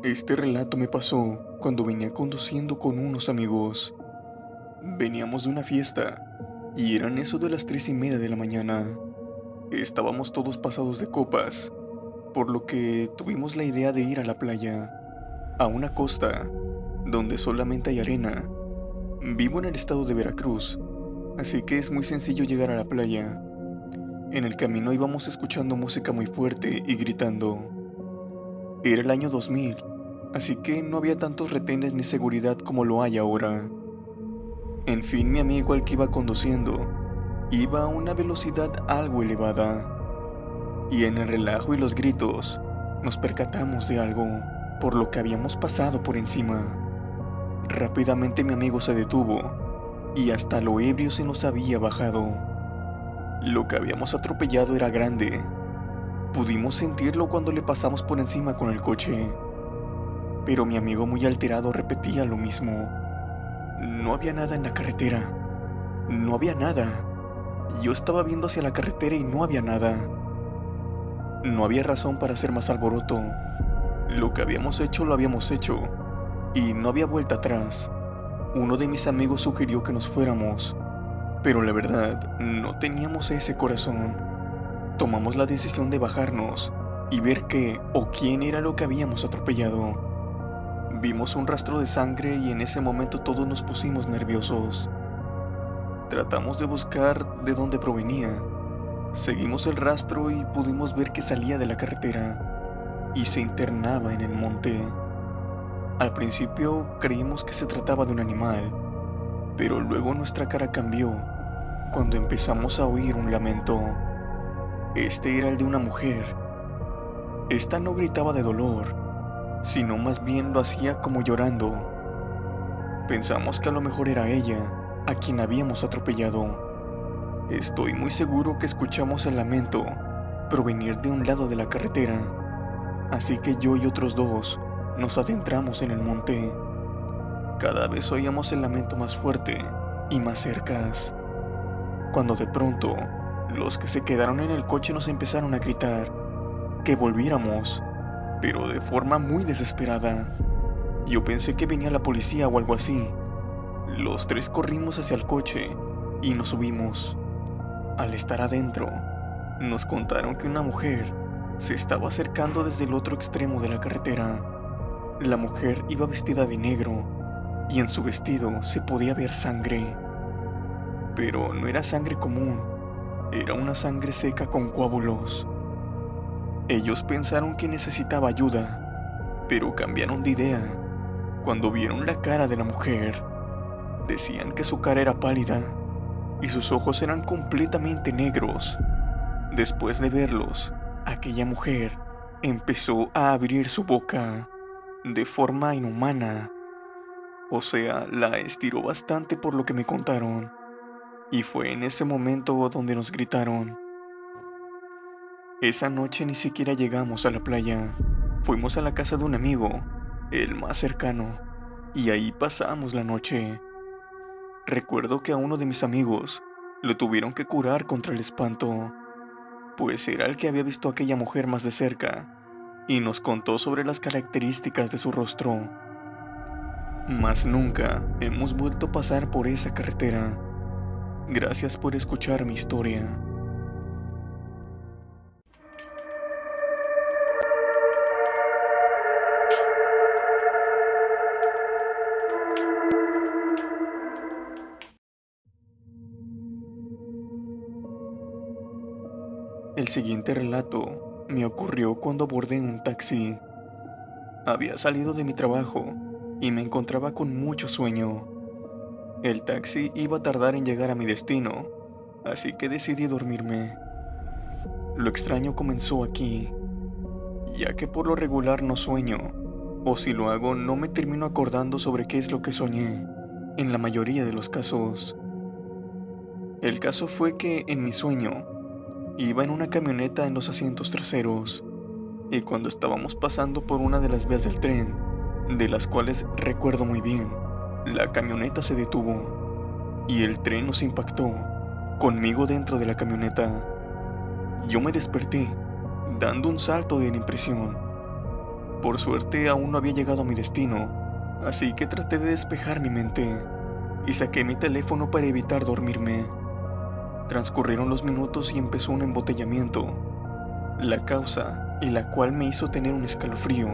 Este relato me pasó cuando venía conduciendo con unos amigos. Veníamos de una fiesta y eran eso de las 3:30 de la mañana. Estábamos todos pasados de copas, por lo que tuvimos la idea de ir a la playa, a una costa donde solamente hay arena. Vivo en el estado de Veracruz, así que es muy sencillo llegar a la playa. En el camino íbamos escuchando música muy fuerte y gritando. Era el año 2000, así que no había tantos retenes ni seguridad como lo hay ahora. En fin, mi amigo al que iba conduciendo iba a una velocidad algo elevada, y en el relajo y los gritos nos percatamos de algo, por lo que habíamos pasado por encima. Rápidamente mi amigo se detuvo, y hasta lo ebrio se nos había bajado. Lo que habíamos atropellado era grande. Pudimos sentirlo cuando le pasamos por encima con el coche, pero mi amigo muy alterado repetía lo mismo. No había nada en la carretera. No había nada. Yo estaba viendo hacia la carretera y no había nada. No había razón para hacer más alboroto. Lo que habíamos hecho lo habíamos hecho, y no había vuelta atrás. Uno de mis amigos sugirió que nos fuéramos, pero la verdad, no teníamos ese corazón. Tomamos la decisión de bajarnos y ver qué o quién era lo que habíamos atropellado. Vimos un rastro de sangre y en ese momento todos nos pusimos nerviosos. Tratamos de buscar de dónde provenía. Seguimos el rastro y pudimos ver que salía de la carretera y se internaba en el monte. Al principio creímos que se trataba de un animal, pero luego nuestra cara cambió cuando empezamos a oír un lamento. Este era el de una mujer. Esta no gritaba de dolor, sino más bien lo hacía como llorando. Pensamos que a lo mejor era ella, a quien habíamos atropellado. Estoy muy seguro que escuchamos el lamento provenir de un lado de la carretera, así que yo y otros dos nos adentramos en el monte. Cada vez oíamos el lamento más fuerte y más cercas, cuando de pronto los que se quedaron en el coche nos empezaron a gritar que volviéramos, pero de forma muy desesperada. Yo pensé que venía la policía o algo así. Los tres corrimos hacia el coche y nos subimos. Al estar adentro, nos contaron que una mujer se estaba acercando desde el otro extremo de la carretera. La mujer iba vestida de negro y en su vestido se podía ver sangre. Pero no era sangre común, era una sangre seca con coágulos. Ellos pensaron que necesitaba ayuda, pero cambiaron de idea cuando vieron la cara de la mujer. Decían que su cara era pálida y sus ojos eran completamente negros. Después de verlos, aquella mujer empezó a abrir su boca de forma inhumana. O sea, la estiró bastante por lo que me contaron. Y fue en ese momento donde nos gritaron. Esa noche ni siquiera llegamos a la playa. Fuimos a la casa de un amigo, el más cercano, y ahí pasamos la noche. Recuerdo que a uno de mis amigos lo tuvieron que curar contra el espanto, pues era el que había visto a aquella mujer más de cerca, y nos contó sobre las características de su rostro. Mas nunca hemos vuelto a pasar por esa carretera. Gracias por escuchar mi historia. El siguiente relato me ocurrió cuando abordé un taxi. Había salido de mi trabajo y me encontraba con mucho sueño. El taxi iba a tardar en llegar a mi destino, así que decidí dormirme. Lo extraño comenzó aquí, ya que por lo regular no sueño, o si lo hago no me termino acordando sobre qué es lo que soñé, en la mayoría de los casos. El caso fue que en mi sueño iba en una camioneta en los asientos traseros y cuando estábamos pasando por una de las vías del tren, de las cuales recuerdo muy bien, la camioneta se detuvo y el tren nos impactó, conmigo dentro de la camioneta. Yo me desperté, dando un salto de la impresión. Por suerte aún no había llegado a mi destino, así que traté de despejar mi mente y saqué mi teléfono para evitar dormirme. Transcurrieron los minutos y empezó un embotellamiento. La causa, y la cual me hizo tener un escalofrío,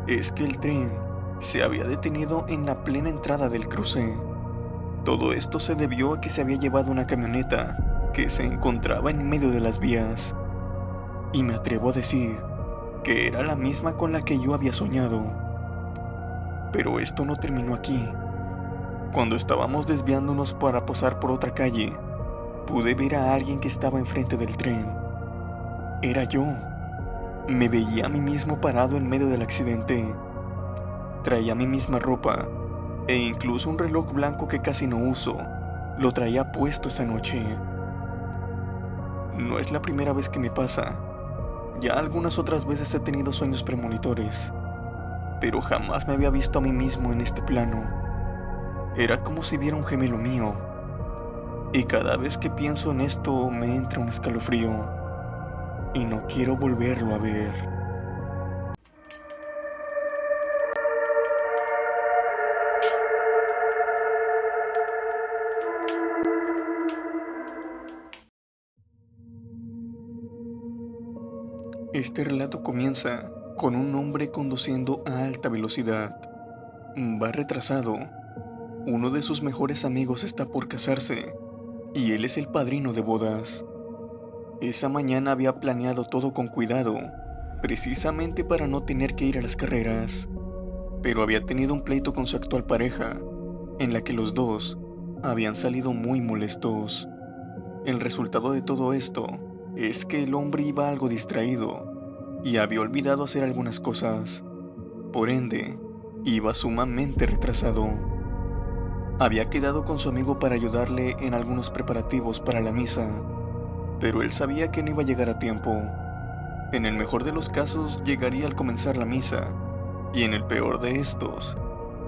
es que el tren se había detenido en la plena entrada del cruce. Todo esto se debió a que se había llevado una camioneta que se encontraba en medio de las vías. Y me atrevo a decir que era la misma con la que yo había soñado. Pero esto no terminó aquí. Cuando estábamos desviándonos para pasar por otra calle, pude ver a alguien que estaba enfrente del tren. Era yo. Me veía a mí mismo parado en medio del accidente. Traía mi misma ropa e incluso un reloj blanco que casi no uso. Lo traía puesto esa noche. No es la primera vez que me pasa. Ya algunas otras veces he tenido sueños premonitores, pero jamás me había visto a mí mismo en este plano. Era como si viera un gemelo mío. Y cada vez que pienso en esto me entra un escalofrío. Y no quiero volverlo a ver. Este relato comienza con un hombre conduciendo a alta velocidad. Va retrasado. Uno de sus mejores amigos está por casarse y él es el padrino de bodas. Esa mañana había planeado todo con cuidado, precisamente para no tener que ir a las carreras, pero había tenido un pleito con su actual pareja, en la que los dos habían salido muy molestos. El resultado de todo esto es que el hombre iba algo distraído y había olvidado hacer algunas cosas. Por ende, iba sumamente retrasado. Había quedado con su amigo para ayudarle en algunos preparativos para la misa, pero él sabía que no iba a llegar a tiempo. En el mejor de los casos llegaría al comenzar la misa, y en el peor de estos,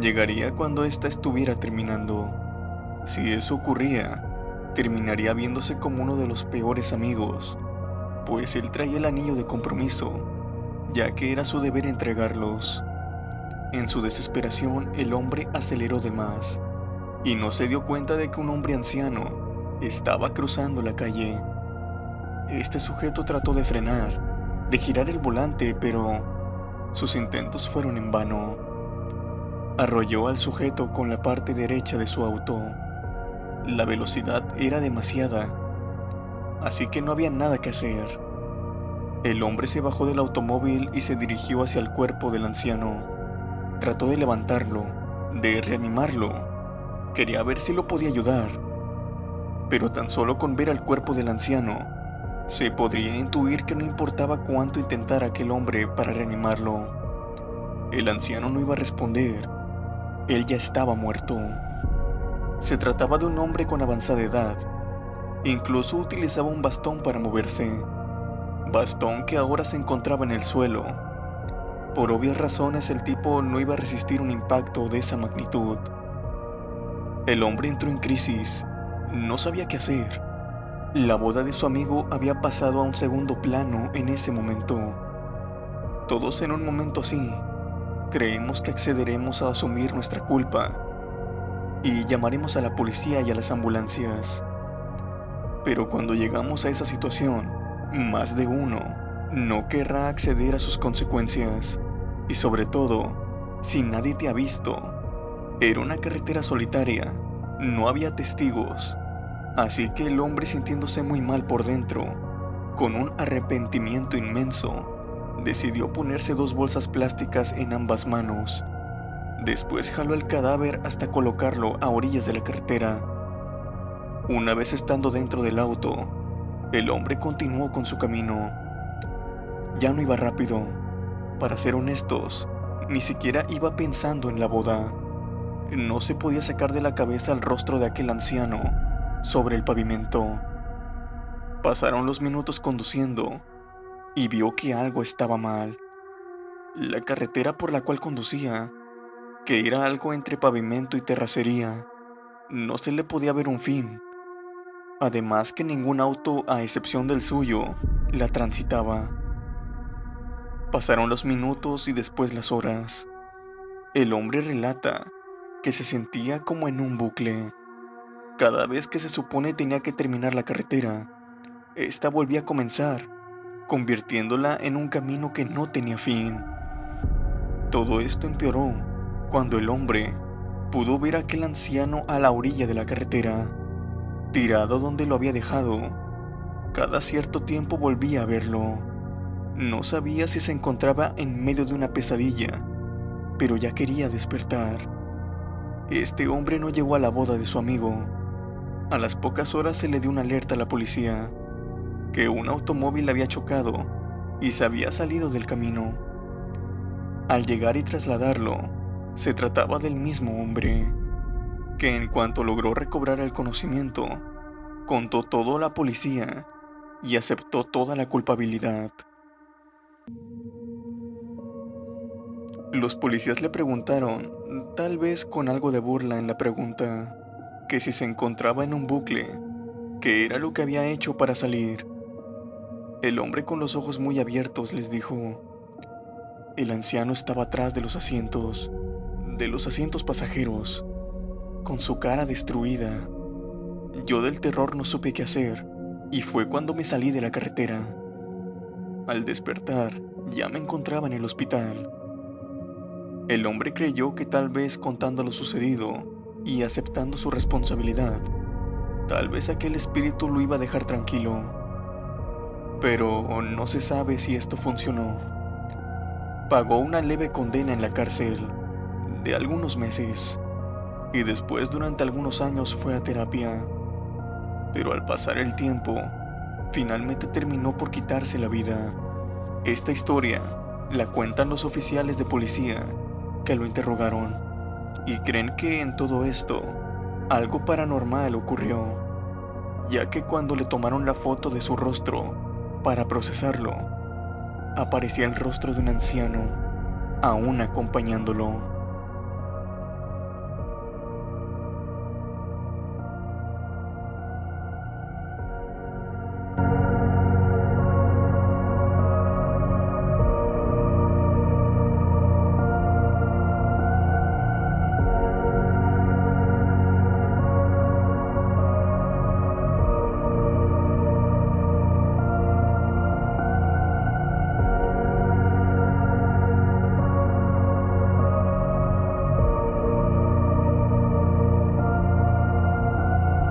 llegaría cuando ésta estuviera terminando. Si eso ocurría, terminaría viéndose como uno de los peores amigos, pues él traía el anillo de compromiso, ya que era su deber entregarlos. En su desesperación, el hombre aceleró de más, y no se dio cuenta de que un hombre anciano estaba cruzando la calle. Este sujeto trató de frenar, de girar el volante, pero sus intentos fueron en vano. Arrolló al sujeto con la parte derecha de su auto. La velocidad era demasiada, así que no había nada que hacer. El hombre se bajó del automóvil y se dirigió hacia el cuerpo del anciano. Trató de levantarlo, de reanimarlo. Quería ver si lo podía ayudar, pero tan solo con ver al cuerpo del anciano, se podría intuir que no importaba cuánto intentara aquel hombre para reanimarlo. El anciano no iba a responder. Él ya estaba muerto. Se trataba de un hombre con avanzada edad. Incluso utilizaba un bastón para moverse. Bastón que ahora se encontraba en el suelo. Por obvias razones, el tipo no iba a resistir un impacto de esa magnitud. El hombre entró en crisis. No sabía qué hacer. La boda de su amigo había pasado a un segundo plano en ese momento. Todos en un momento así, creemos que accederemos a asumir nuestra culpa y llamaremos a la policía y a las ambulancias. Pero cuando llegamos a esa situación, más de uno no querrá acceder a sus consecuencias. Y sobre todo, si nadie te ha visto. Era una carretera solitaria, no había testigos. Así que el hombre, sintiéndose muy mal por dentro, con un arrepentimiento inmenso, decidió ponerse 2 bolsas plásticas en ambas manos. Después jaló el cadáver hasta colocarlo a orillas de la carretera. Una vez estando dentro del auto, el hombre continuó con su camino. Ya no iba rápido. Para ser honestos, ni siquiera iba pensando en la boda. No se podía sacar de la cabeza el rostro de aquel anciano sobre el pavimento. Pasaron los minutos conduciendo y vio que algo estaba mal. La carretera por la cual conducía, que era algo entre pavimento y terracería, no se le podía ver un fin. Además que ningún auto, a excepción del suyo, la transitaba. Pasaron los minutos y después las horas. El hombre relata que se sentía como en un bucle. Cada vez que se supone tenía que terminar la carretera, esta volvía a comenzar, convirtiéndola en un camino que no tenía fin. Todo esto empeoró cuando el hombre pudo ver a aquel anciano a la orilla de la carretera, tirado donde lo había dejado. Cada cierto tiempo volvía a verlo. No sabía si se encontraba en medio de una pesadilla, pero ya quería despertar. Este hombre no llegó a la boda de su amigo. A las pocas horas se le dio una alerta a la policía, que un automóvil había chocado y se había salido del camino. Al llegar y trasladarlo, se trataba del mismo hombre, que en cuanto logró recobrar el conocimiento, contó todo a la policía y aceptó toda la culpabilidad. Los policías le preguntaron, tal vez con algo de burla en la pregunta, que si se encontraba en un bucle, qué era lo que había hecho para salir. El hombre con los ojos muy abiertos les dijo, el anciano estaba atrás de los asientos pasajeros, con su cara destruida. Yo del terror no supe qué hacer, y fue cuando me salí de la carretera. Al despertar, ya me encontraba en el hospital. El hombre creyó que tal vez contando lo sucedido y aceptando su responsabilidad, tal vez aquel espíritu lo iba a dejar tranquilo. Pero no se sabe si esto funcionó. Pagó una leve condena en la cárcel de algunos meses y después durante algunos años fue a terapia. Pero al pasar el tiempo, finalmente terminó por quitarse la vida. Esta historia la cuentan los oficiales de policía que lo interrogaron y creen que en todo esto algo paranormal ocurrió, ya que cuando le tomaron la foto de su rostro para procesarlo, aparecía el rostro de un anciano aún acompañándolo.